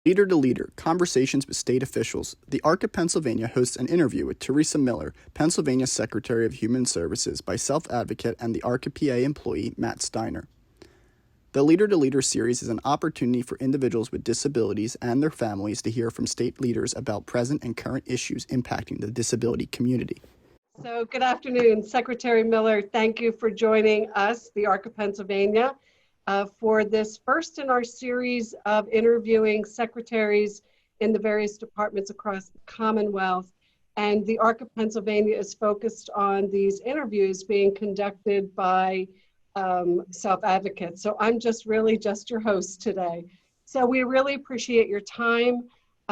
Leader to Leader, Conversations with State Officials. The ARC of Pennsylvania hosts an interview with Teresa Miller, Pennsylvania Secretary of Human Services, by self-advocate and the ARC of PA employee Matt Stinner. The Leader to Leader series is an opportunity for individuals with disabilities and their families to hear from state leaders about present and current issues impacting the disability community. So good afternoon, Secretary Miller. Thank you for joining us, the ARC of Pennsylvania, for this first in our series of interviewing secretaries in the various departments across the Commonwealth. And the ARC of Pennsylvania is focused on these interviews being conducted by self-advocates. So I'm just your host today. So we really appreciate your time,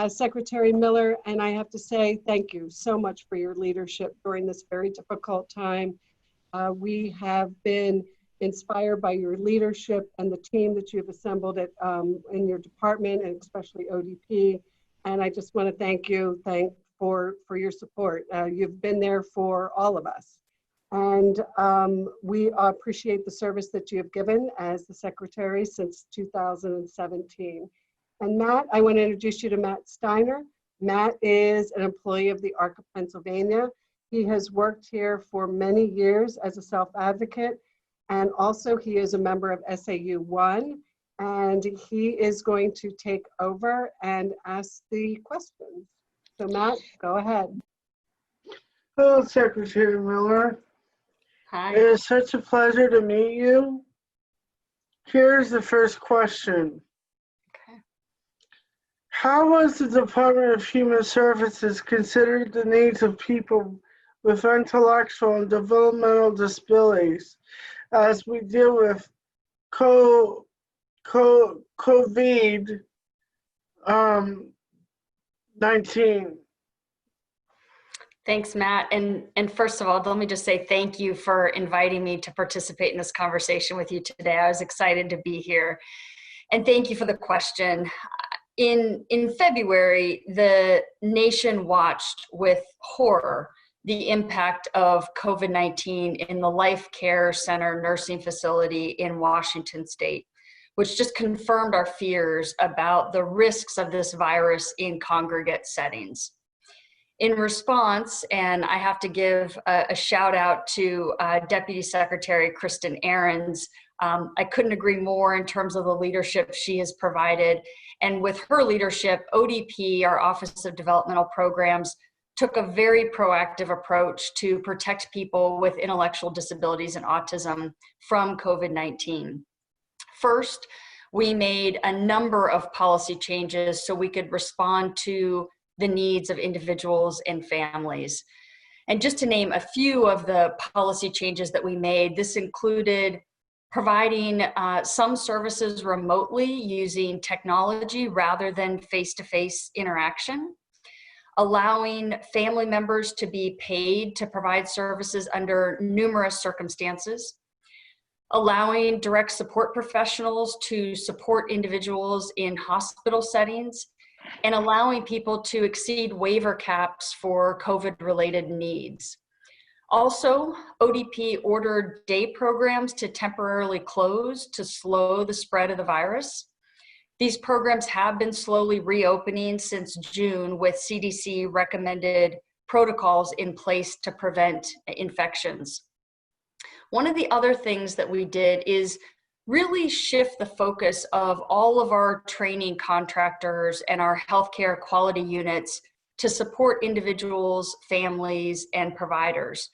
Secretary Miller, and I have to say thank you so much for your leadership during this very difficult time. We have been inspired by your leadership and the team that you've assembled in your department, and especially ODP. And I just want to thank you for your support. You've been there for all of us. And we appreciate the service that you have given as the secretary since 2017. And Matt, I want to introduce you to Matt Stinner. Matt is an employee of the ARC of Pennsylvania. He has worked here for many years as a self-advocate, and also he is a member of SAU 1, and he is going to take over and ask the questions. So Matt, go ahead. Hello, Secretary Miller. Hi. It is such a pleasure to meet you. Here's the first question. Okay. How has the Department of Human Services considered the needs of people with intellectual and developmental disabilities as we deal with COVID-19? Thanks, Matt. And first of all, let me just say thank you for inviting me to participate in this conversation with you today. I was excited to be here. And thank you for the question. In February, the nation watched with horror the impact of COVID-19 in the Life Care Center nursing facility in Washington State, which just confirmed our fears about the risks of this virus in congregate settings. In response, and I have to give a shout out to Deputy Secretary Kristen Ahrens, I couldn't agree more in terms of the leadership she has provided. And with her leadership, ODP, our Office of Developmental Programs, took a very proactive approach to protect people with intellectual disabilities and autism from COVID-19. First, we made a number of policy changes so we could respond to the needs of individuals and families. And just to name a few of the policy changes that we made, this included providing some services remotely using technology rather than face-to-face interaction, allowing family members to be paid to provide services under numerous circumstances, allowing direct support professionals to support individuals in hospital settings, and allowing people to exceed waiver caps for COVID-related needs. Also, ODP ordered day programs to temporarily close to slow the spread of the virus. These programs have been slowly reopening since June with CDC recommended protocols in place to prevent infections. One of the other things that we did is really shift the focus of all of our training contractors and our healthcare quality units to support individuals, families, and providers.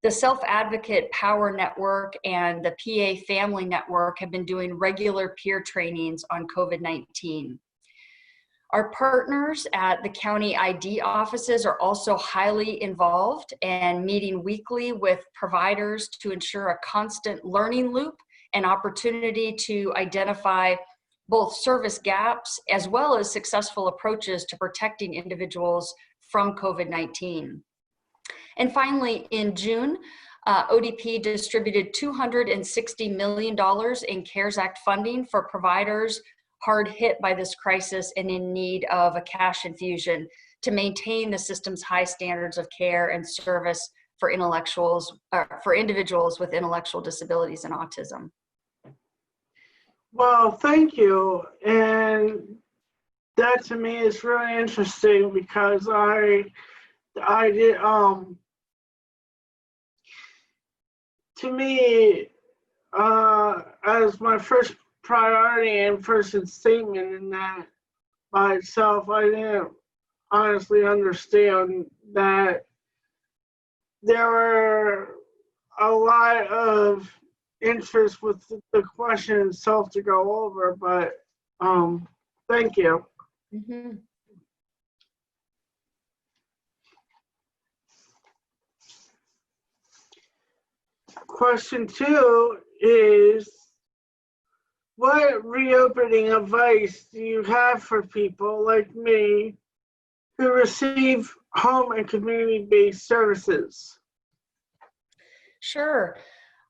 The Self-Advocate Power Network and the PA Family Network have been doing regular peer trainings on COVID-19. Our partners at the county ID offices are also highly involved and meeting weekly with providers to ensure a constant learning loop and opportunity to identify both service gaps as well as successful approaches to protecting individuals from COVID-19. And finally, in June, ODP distributed $260 million in CARES Act funding for providers hard hit by this crisis and in need of a cash infusion to maintain the system's high standards of care and service for individuals with intellectual disabilities and autism. Well, thank you. And that to me is really interesting because I did, to me, as my first priority and first statement in that by itself, I didn't honestly understand that there were a lot of interest with the question itself to go over, but thank you. Mm-hmm. Question 2 is, what reopening advice do you have for people like me who receive home and community-based services? Sure.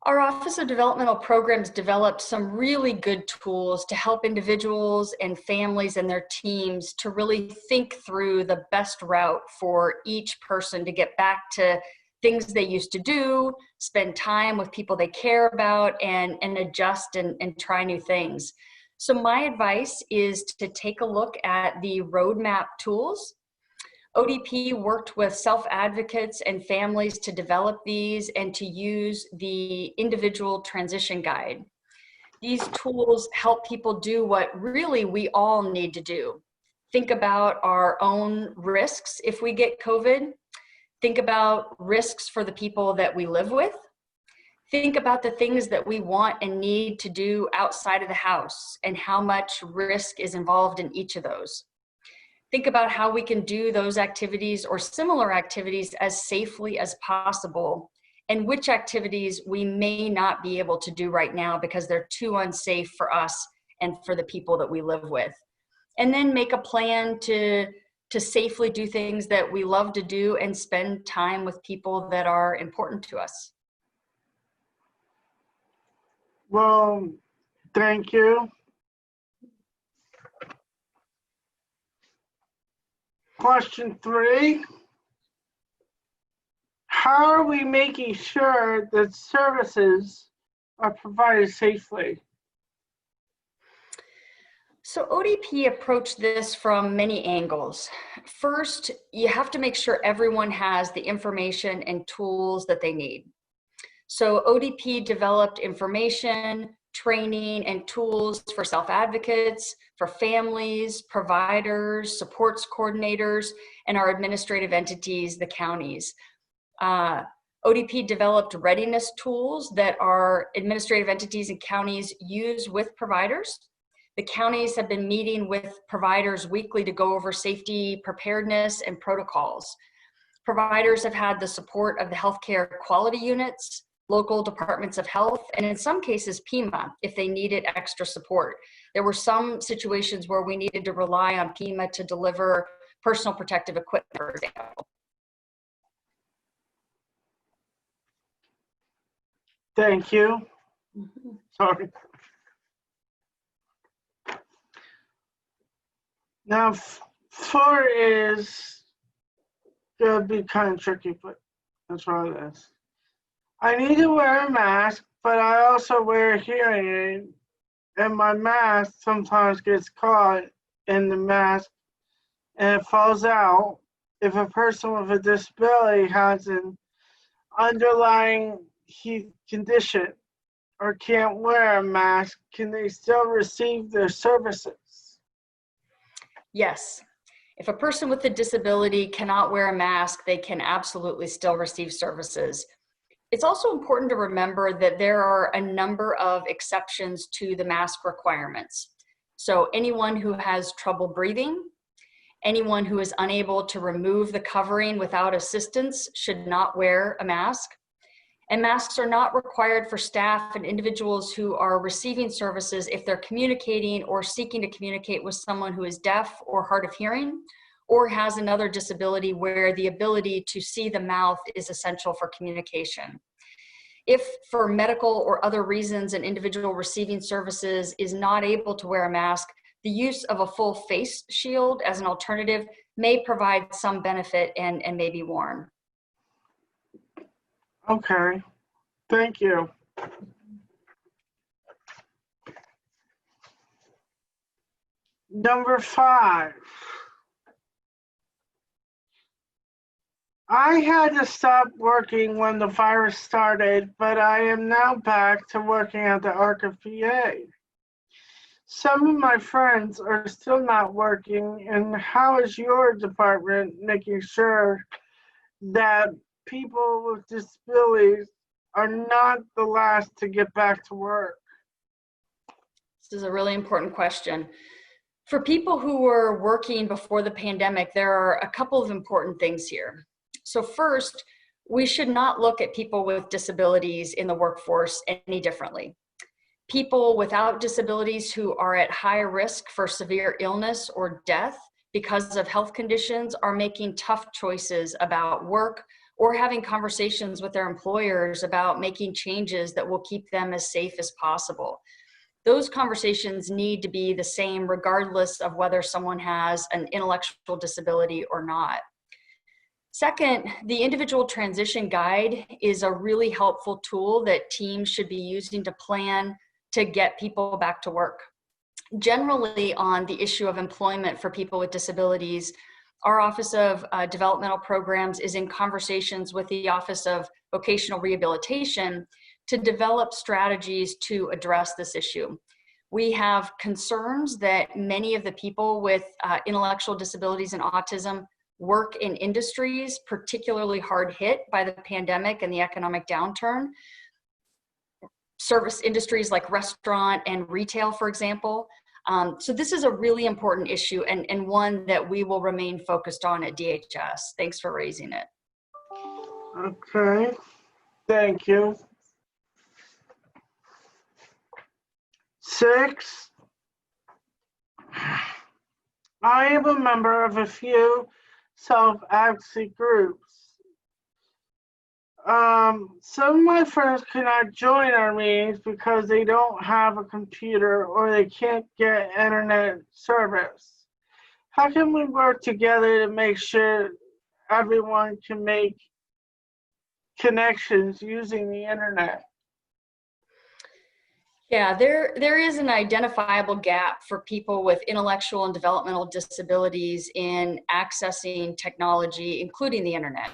Our Office of Developmental Programs developed some really good tools to help individuals and families and their teams to really think through the best route for each person to get back to things they used to do, spend time with people they care about, and adjust and try new things. So my advice is to take a look at the roadmap tools. ODP worked with self-advocates and families to develop these and to use the individual transition guide. These tools help people do what really we all need to do. Think about our own risks if we get COVID. Think about risks for the people that we live with. Think about the things that we want and need to do outside of the house and how much risk is involved in each of those. Think about how we can do those activities or similar activities as safely as possible, and which activities we may not be able to do right now because they're too unsafe for us and for the people that we live with. And then make a plan to safely do things that we love to do and spend time with people that are important to us. Well, thank you. Question 3, how are we making sure that services are provided safely? So ODP approached this from many angles. First, you have to make sure everyone has the information and tools that they need. So ODP developed information, training, and tools for self-advocates, for families, providers, supports coordinators, and our administrative entities, the counties. ODP developed readiness tools that our administrative entities and counties use with providers. The counties have been meeting with providers weekly to go over safety, preparedness, and protocols. Providers have had the support of the healthcare quality units, local departments of health, and in some cases, PEMA, if they needed extra support. There were some situations where we needed to rely on PEMA to deliver personal protective equipment, for example. Thank you. Sorry. Now, 4 is gonna be kind of tricky, but that's what it is. I need to wear a mask, but I also wear a hearing aid, and my mask sometimes gets caught in the mask and it falls out. If a person with a disability has an underlying condition or can't wear a mask, can they still receive their services? Yes. If a person with a disability cannot wear a mask, they can absolutely still receive services. It's also important to remember that there are a number of exceptions to the mask requirements. So anyone who has trouble breathing, anyone who is unable to remove the covering without assistance should not wear a mask. And masks are not required for staff and individuals who are receiving services if they're communicating or seeking to communicate with someone who is deaf or hard of hearing, or has another disability where the ability to see the mouth is essential for communication. If for medical or other reasons an individual receiving services is not able to wear a mask, the use of a full face shield as an alternative may provide some benefit and may be worn. Okay, thank you. Number 5. I had to stop working when the virus started, but I am now back to working at the RCPA. Some of my friends are still not working, and how is your department making sure that people with disabilities are not the last to get back to work? This is a really important question. For people who were working before the pandemic, there are a couple of important things here. So first, we should not look at people with disabilities in the workforce any differently. People without disabilities who are at high risk for severe illness or death because of health conditions are making tough choices about work or having conversations with their employers about making changes that will keep them as safe as possible. Those conversations need to be the same regardless of whether someone has an intellectual disability or not. Second, the individual transition guide is a really helpful tool that teams should be using to plan to get people back to work. Generally, on the issue of employment for people with disabilities, our Office of Developmental Programs is in conversations with the Office of Vocational Rehabilitation to develop strategies to address this issue. We have concerns that many of the people with intellectual disabilities and autism work in industries particularly hard hit by the pandemic and the economic downturn. Service industries like restaurant and retail, for example. So this is a really important issue and one that we will remain focused on at DHS. Thanks for raising it. Okay, thank you. 6, I am a member of a few self-advocacy groups. Some of my friends cannot join our meetings because they don't have a computer or they can't get internet service. How can we work together to make sure everyone can make connections using the internet? Yeah, there is an identifiable gap for people with intellectual and developmental disabilities in accessing technology, including the internet.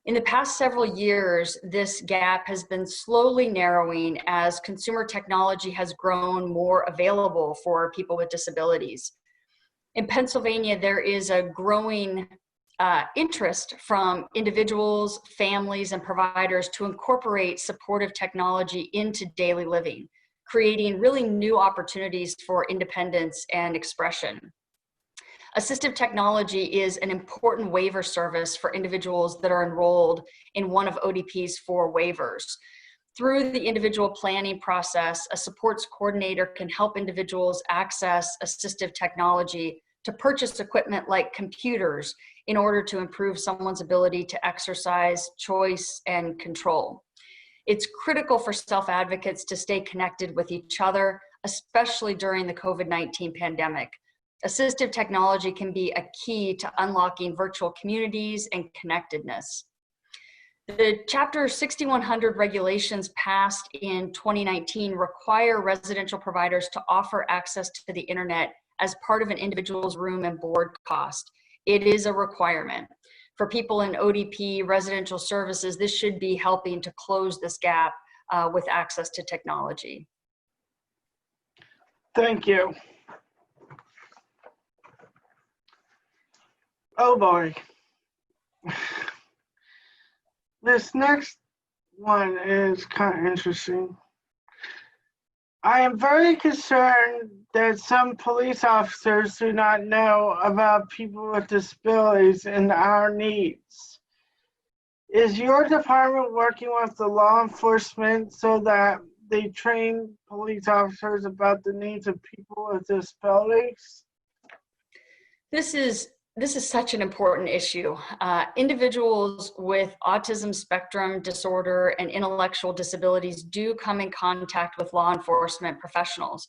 In the past several years, this gap has been slowly narrowing as consumer technology has grown more available for people with disabilities. In Pennsylvania, there is a growing interest from individuals, families, and providers to incorporate supportive technology into daily living, creating really new opportunities for independence and expression. Assistive technology is an important waiver service for individuals that are enrolled in one of ODP's 4 waivers. Through the individual planning process, a supports coordinator can help individuals access assistive technology to purchase equipment like computers in order to improve someone's ability to exercise choice and control. It's critical for self-advocates to stay connected with each other, especially during the COVID-19 pandemic. Assistive technology can be a key to unlocking virtual communities and connectedness. The Chapter 6100 regulations passed in 2019 require residential providers to offer access to the internet as part of an individual's room and board cost. It is a requirement. For people in ODP residential services, this should be helping to close this gap with access to technology. Thank you. Oh boy. This next one is kind of interesting. I am very concerned that some police officers do not know about people with disabilities and our needs. Is your department working with the law enforcement so that they train police officers about the needs of people with disabilities? This is such an important issue. Individuals with autism spectrum disorder and intellectual disabilities do come in contact with law enforcement professionals.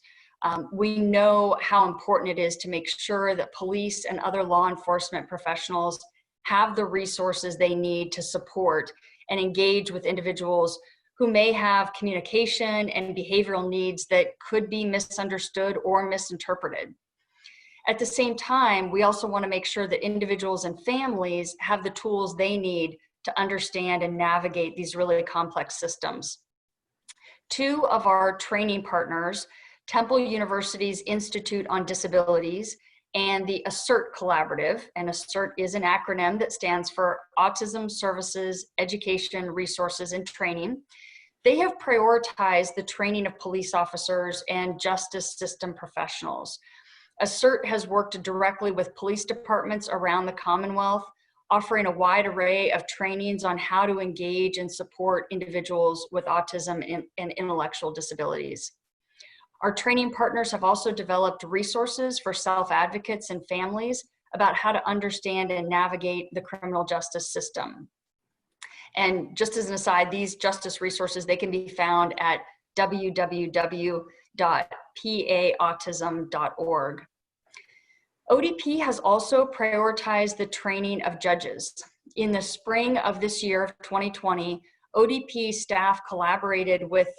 We know how important it is to make sure that police and other law enforcement professionals have the resources they need to support and engage with individuals who may have communication and behavioral needs that could be misunderstood or misinterpreted. At the same time, we also want to make sure that individuals and families have the tools they need to understand and navigate these really complex systems. Two of our training partners, Temple University's Institute on Disabilities and the ASSERT Collaborative, and ASSERT is an acronym that stands for Autism Services, Education, Resources, and Training. They have prioritized the training of police officers and justice system professionals. ASSERT has worked directly with police departments around the Commonwealth, offering a wide array of trainings on how to engage and support individuals with autism and intellectual disabilities. Our training partners have also developed resources for self-advocates and families about how to understand and navigate the criminal justice system. And just as an aside, these justice resources, they can be found at www.paautism.org. ODP has also prioritized the training of judges. In the spring of this year, 2020, ODP staff collaborated with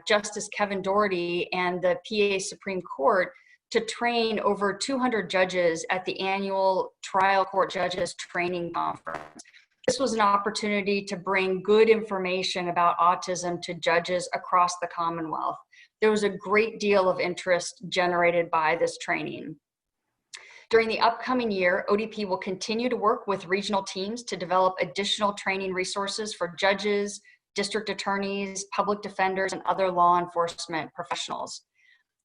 Justice Kevin Doherty and the PA Supreme Court to train over 200 judges at the annual Trial Court Judges Training Conference. This was an opportunity to bring good information about autism to judges across the Commonwealth. There was a great deal of interest generated by this training. During the upcoming year, ODP will continue to work with regional teams to develop additional training resources for judges, district attorneys, public defenders, and other law enforcement professionals.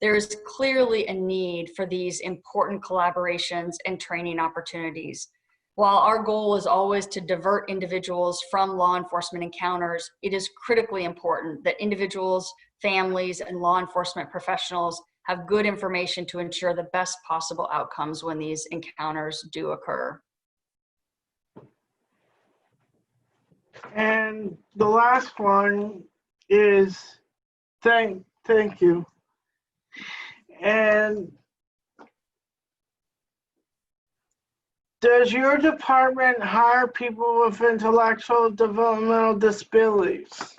There is clearly a need for these important collaborations and training opportunities. While our goal is always to divert individuals from law enforcement encounters, it is critically important that individuals, families, and law enforcement professionals have good information to ensure the best possible outcomes when these encounters do occur. And the last one is thank you. And does your department hire people with intellectual developmental disabilities?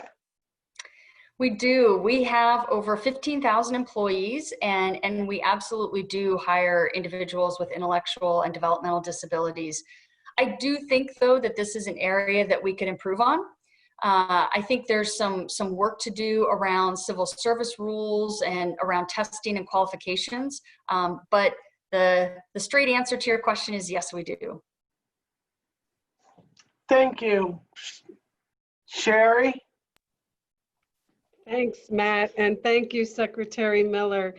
We do. We have over 15,000 employees, and we absolutely do hire individuals with intellectual and developmental disabilities. I do think, though, that this is an area that we could improve on. I think there's some work to do around civil service rules and around testing and qualifications, but the straight answer to your question is yes, we do. Thank you. Sherry? Thanks, Matt, and thank you, Secretary Miller.